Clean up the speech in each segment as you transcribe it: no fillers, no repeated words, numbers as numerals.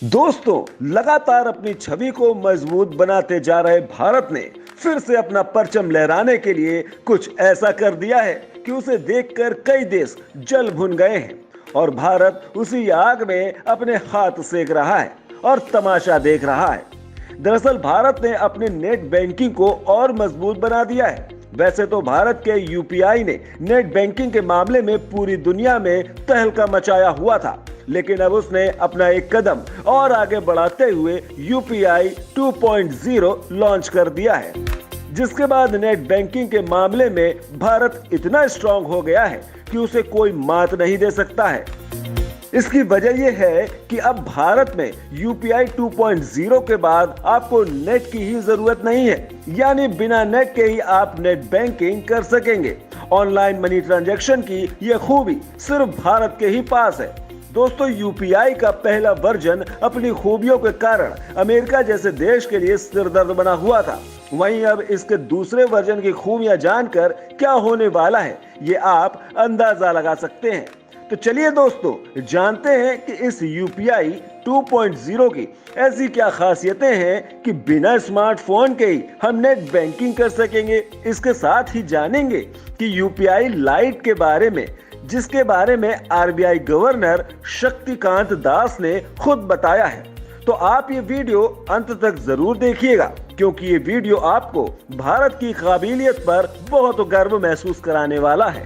दोस्तों, लगातार अपनी छवि को मजबूत बनाते जा रहे भारत ने फिर से अपना परचम लहराने के लिए कुछ ऐसा कर दिया है कि उसे देखकर कई देश जल भुन गए हैं और भारत उसी आग में अपने हाथ सेक रहा है और तमाशा देख रहा है। दरअसल भारत ने अपने नेट बैंकिंग को और मजबूत बना दिया है। वैसे तो भारत के यूपीआई ने नेट बैंकिंग के मामले में पूरी दुनिया में तहलका मचाया हुआ था, लेकिन अब उसने अपना एक कदम और आगे बढ़ाते हुए यूपीआई 2.0 लॉन्च कर दिया है, जिसके बाद नेट बैंकिंग के मामले में भारत इतना स्ट्रांग हो गया है कि उसे कोई मात नहीं दे सकता है। इसकी वजह यह है कि अब भारत में यूपीआई 2.0 के बाद आपको नेट की ही जरूरत नहीं है, यानी बिना नेट के ही आप नेट बैंकिंग कर सकेंगे। ऑनलाइन मनी ट्रांजैक्शन की यह खूबी सिर्फ भारत के ही पास है। दोस्तों, यूपीआई का पहला वर्जन अपनी खूबियों के कारण अमेरिका जैसे देश के लिए सिरदर्द बना हुआ था। वहीं अब इसके दूसरे वर्जन की खूबियां जानकर क्या होने वाला है, ये आप अंदाजा लगा सकते हैं। तो चलिए दोस्तों, जानते हैं कि इस यूपीआई 2.0 की ऐसी क्या खासियतें हैं कि बिना स्मार्टफोन के ही हम नेट बैंकिंग कर सकेंगे। इसके साथ ही जानेंगे कि यूपीआई लाइट के बारे में, जिसके बारे में आरबीआई गवर्नर शक्तिकांत दास ने खुद बताया है। तो आप ये वीडियो अंत तक जरूर देखिएगा, क्योंकि ये वीडियो आपको भारत की काबिलियत पर बहुत गर्व महसूस कराने वाला है।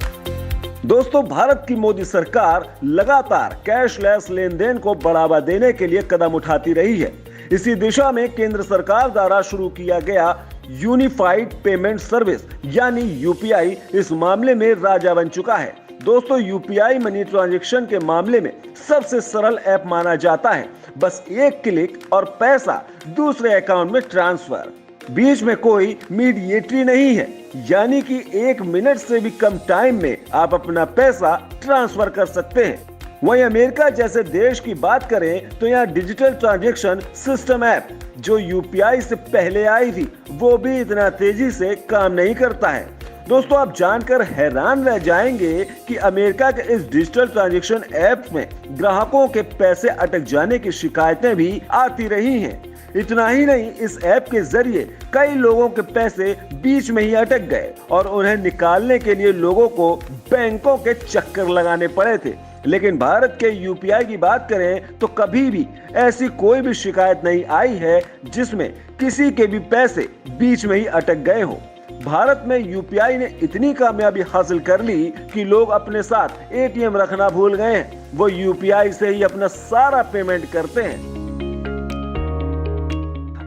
दोस्तों, भारत की मोदी सरकार लगातार कैशलेस लेन देन को बढ़ावा देने के लिए कदम उठाती रही है। इसी दिशा में केंद्र सरकार द्वारा शुरू किया गया यूनिफाइड पेमेंट सर्विस यानी यूपीआई इस मामले में राजा बन चुका है। दोस्तों, यूपीआई मनी ट्रांजैक्शन के मामले में सबसे सरल ऐप माना जाता है। बस एक क्लिक और पैसा दूसरे अकाउंट में ट्रांसफर, बीच में कोई मीडिएटरी नहीं है, यानी कि 1 मिनट से भी कम टाइम में आप अपना पैसा ट्रांसफर कर सकते हैं। वहीं अमेरिका जैसे देश की बात करें तो यहाँ डिजिटल ट्रांजैक्शन सिस्टम ऐप जो यूपीआई से पहले आई थी, वो भी इतना तेजी से काम नहीं करता है। दोस्तों, आप जानकर हैरान रह जाएंगे कि अमेरिका के इस डिजिटल ट्रांजैक्शन ऐप में ग्राहकों के पैसे अटक जाने की शिकायतें भी आती रही हैं। इतना ही नहीं, इस ऐप के जरिए कई लोगों के पैसे बीच में ही अटक गए और उन्हें निकालने के लिए लोगों को बैंकों के चक्कर लगाने पड़े थे। लेकिन भारत के यूपीआई की बात करें तो कभी भी ऐसी कोई भी शिकायत नहीं आई है जिसमें किसी के भी पैसे बीच में ही अटक गए हो। भारत में यूपीआई ने इतनी कामयाबी हासिल कर ली कि लोग अपने साथ एटीएम रखना भूल गए हैं। वो यूपीआई से ही अपना सारा पेमेंट करते हैं।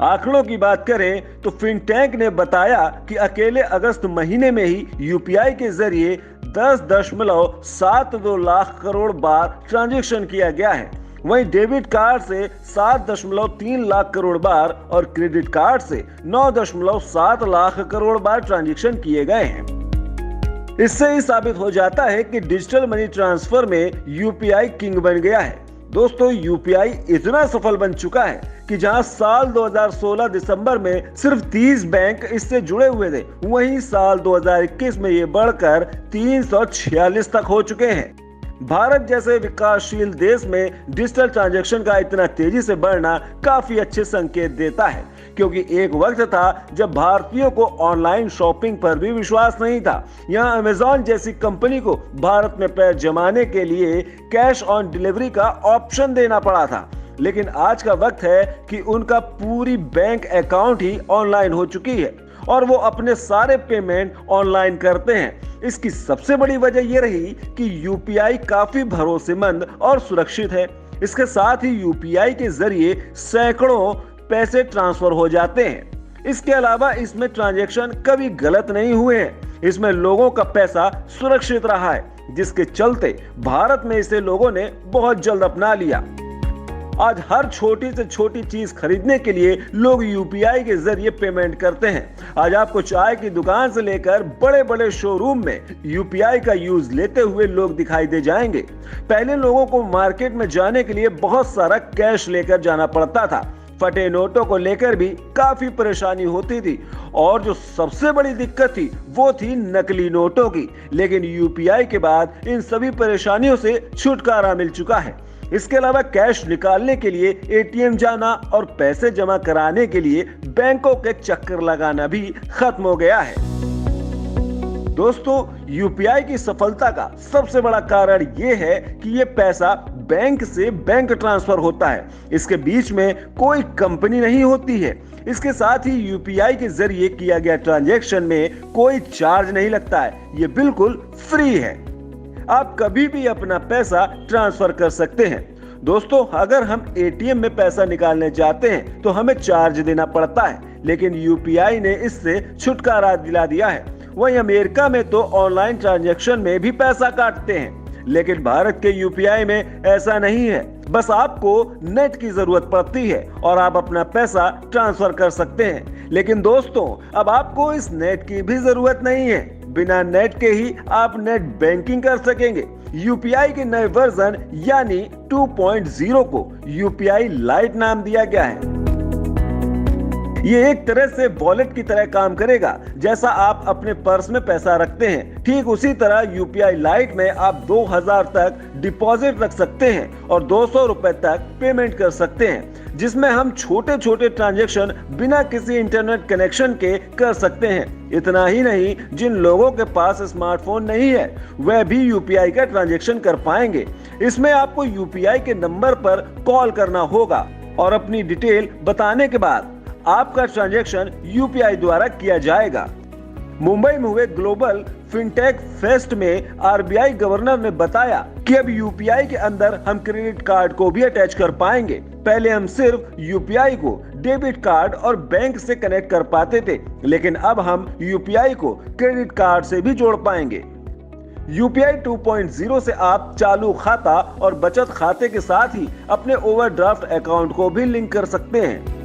आंकड़ों की बात करें तो फिनटेक ने बताया कि अकेले अगस्त महीने में ही यूपीआई के जरिए 10.72 लाख करोड़ बार ट्रांजैक्शन किया गया है। वहीं डेबिट कार्ड से 7.3 लाख करोड़ बार और क्रेडिट कार्ड से 9.7 लाख करोड़ बार ट्रांजैक्शन किए गए हैं। इससे ही साबित हो जाता है कि डिजिटल मनी ट्रांसफर में यूपीआई किंग बन गया है। दोस्तों, यूपीआई इतना सफल बन चुका है कि जहां साल 2016 दिसंबर में सिर्फ 30 बैंक इससे जुड़े हुए थे, वहीं साल 2021 में ये बढ़कर 346 तक हो चुके हैं। भारत जैसे विकासशील देश में डिजिटल ट्रांजैक्शन का इतना तेजी से बढ़ना काफी अच्छे संकेत देता है, क्योंकि एक वक्त था जब भारतीयों को ऑनलाइन शॉपिंग पर भी विश्वास नहीं था। यहाँ अमेज़न जैसी कंपनी को भारत में पैर जमाने के लिए कैश ऑन डिलीवरी का ऑप्शन देना पड़ा था, लेकिन आज का वक्त है कि उनका पूरी बैंक अकाउंट ही ऑनलाइन हो चुकी है और वो अपने सारे पेमेंट ऑनलाइन करते हैं। इसकी सबसे बड़ी वजह ये रही कि यूपीआई काफी भरोसेमंद और सुरक्षित है। इसके साथ ही यूपीआई के जरिए सैकड़ों पैसे ट्रांसफर हो जाते हैं। इसके अलावा इसमें ट्रांजैक्शन कभी गलत नहीं हुए हैं। इसमें लोगों का पैसा सुरक्षित रहा है, जिसके चलते भारत में इसे लोगों ने बहुत जल्द अपना लिया। आज हर छोटी से छोटी चीज खरीदने के लिए लोग यूपीआई के जरिए पेमेंट करते हैं। आज आपको चाय की दुकान से लेकर बड़े बड़े शोरूम में यूपीआई का यूज लेते हुए लोग दिखाई दे जाएंगे। पहले लोगों को मार्केट में जाने के लिए बहुत सारा कैश लेकर जाना पड़ता था। फटे नोटों को लेकर भी काफी परेशानी होती थी और जो सबसे बड़ी दिक्कत थी वो थी नकली नोटों की। लेकिन यूपीआई के बाद इन सभी परेशानियों से छुटकारा मिल चुका है। इसके अलावा कैश निकालने के लिए एटीएम जाना और पैसे जमा कराने के लिए बैंकों के चक्कर लगाना भी खत्म हो गया है। दोस्तों, यूपीआई की सफलता का सबसे बड़ा कारण ये है कि ये पैसा बैंक से बैंक ट्रांसफर होता है। इसके बीच में कोई कंपनी नहीं होती है। इसके साथ ही यूपीआई के जरिए किया गया ट्रांजैक्शन में कोई चार्ज नहीं लगता है। ये बिल्कुल फ्री है। आप कभी भी अपना पैसा ट्रांसफर कर सकते हैं। दोस्तों, अगर हम एटीएम में पैसा निकालने जाते हैं तो हमें चार्ज देना पड़ता है, लेकिन यूपीआई ने इससे छुटकारा दिला दिया है। वहीं अमेरिका में तो ऑनलाइन ट्रांजैक्शन में भी पैसा काटते हैं, लेकिन भारत के यूपीआई में ऐसा नहीं है। बस आपको नेट की जरूरत पड़ती है और आप अपना पैसा ट्रांसफर कर सकते हैं। लेकिन दोस्तों, अब आपको इस नेट की भी जरूरत नहीं है। बिना नेट के ही आप नेट बैंकिंग कर सकेंगे। यूपीआई के नए वर्जन यानी 2.0 को यूपीआई लाइट नाम दिया गया है। ये एक तरह से वॉलेट की तरह काम करेगा। जैसा आप अपने पर्स में पैसा रखते हैं, ठीक उसी तरह यूपीआई लाइट में आप 2000 तक डिपॉजिट रख सकते हैं और 200 रुपए तक पेमेंट कर सकते हैं, जिसमें हम छोटे छोटे ट्रांजैक्शन बिना किसी इंटरनेट कनेक्शन के कर सकते हैं। इतना ही नहीं, जिन लोगों के पास स्मार्टफोन नहीं है वह भी यूपीआई का ट्रांजैक्शन कर पाएंगे। इसमें आपको यूपीआई के नंबर पर कॉल करना होगा और अपनी डिटेल बताने के बाद आपका ट्रांजैक्शन यूपीआई द्वारा किया जाएगा। मुंबई में हुए ग्लोबल फिनटेक फेस्ट में आरबीआई गवर्नर ने बताया कि अब यूपीआई के अंदर हम क्रेडिट कार्ड को भी अटैच कर पाएंगे। पहले हम सिर्फ यूपीआई को डेबिट कार्ड और बैंक से कनेक्ट कर पाते थे, लेकिन अब हम यूपीआई को क्रेडिट कार्ड से भी जोड़ पाएंगे। यूपीआई 2.0 से आप चालू खाता और बचत खाते के साथ ही अपने ओवरड्राफ्ट अकाउंट को भी लिंक कर सकते हैं।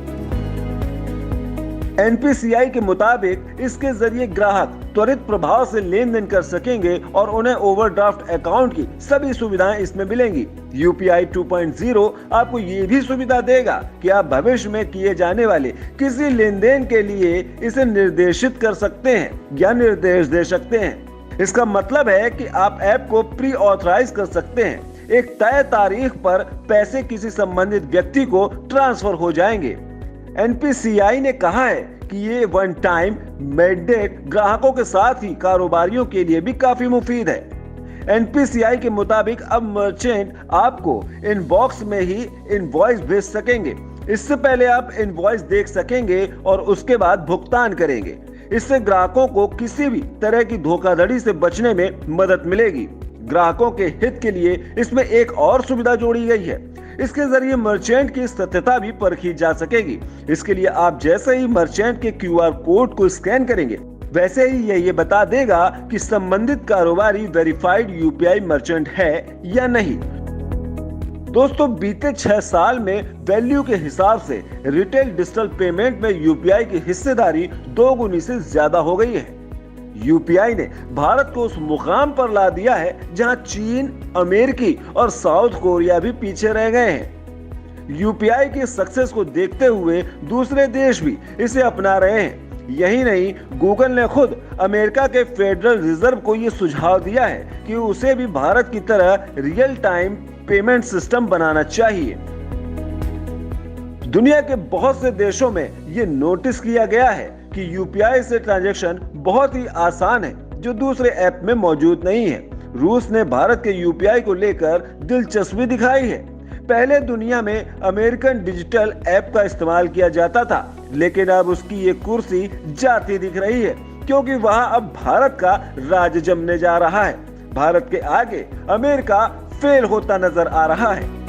एनपीसीआई के मुताबिक इसके जरिए ग्राहक त्वरित प्रभाव से लेन देन कर सकेंगे और उन्हें ओवरड्राफ्ट अकाउंट की सभी सुविधाएं इसमें मिलेंगी। यूपीआई 2.0 आपको ये भी सुविधा देगा कि आप भविष्य में किए जाने वाले किसी लेन देन के लिए इसे निर्देशित कर सकते हैं या निर्देश दे सकते हैं। इसका मतलब है कि आप ऐप को प्री ऑथराइज कर सकते हैं। एक तय तारीख पर पैसे किसी संबंधित व्यक्ति को ट्रांसफर हो जाएंगे। एनपीसीआई ने कहा है कि ये वन टाइम मैंडेट ग्राहकों के साथ ही कारोबारियों के लिए भी काफी मुफीद है। एनपीसीआई के मुताबिक अब मर्चेंट आपको इनबॉक्स में ही इनवॉइस भेज सकेंगे। इससे पहले आप इनवॉइस देख सकेंगे और उसके बाद भुगतान करेंगे। इससे ग्राहकों को किसी भी तरह की धोखाधड़ी से बचने में मदद मिलेगी। ग्राहकों के हित के लिए इसमें एक और सुविधा जोड़ी गई है। इसके जरिए मर्चेंट की सत्यता भी परखी जा सकेगी। इसके लिए आप जैसे ही मर्चेंट के क्यूआर कोड को स्कैन करेंगे, वैसे ही ये बता देगा कि संबंधित कारोबारी वेरीफाइड यूपीआई मर्चेंट है या नहीं। दोस्तों, बीते 6 साल में वैल्यू के हिसाब से रिटेल डिजिटल पेमेंट में यूपीआई की हिस्सेदारी 2 गुनी से ज्यादा हो गई है। यूपीआई ने भारत को उस मुकाम पर ला दिया है जहां चीन, अमेरिकी और साउथ कोरिया भी पीछे रह गए हैं। यूपीआई की सक्सेस को देखते हुए दूसरे देश भी इसे अपना रहे हैं। यही नहीं, गूगल ने खुद अमेरिका के फेडरल रिजर्व को ये सुझाव दिया है कि उसे भी भारत की तरह रियल टाइम पेमेंट सिस्टम बनाना चाहिए। दुनिया के बहुत से देशों में ये नोटिस किया गया है कि यूपीआई से ट्रांजैक्शन बहुत ही आसान है, जो दूसरे ऐप में मौजूद नहीं है। रूस ने भारत के यूपीआई को लेकर दिलचस्पी दिखाई है। पहले दुनिया में अमेरिकन डिजिटल ऐप का इस्तेमाल किया जाता था, लेकिन अब उसकी ये कुर्सी जाती दिख रही है, क्योंकि वहां अब भारत का राज जमने जा रहा है। भारत के आगे अमेरिका फेल होता नजर आ रहा है।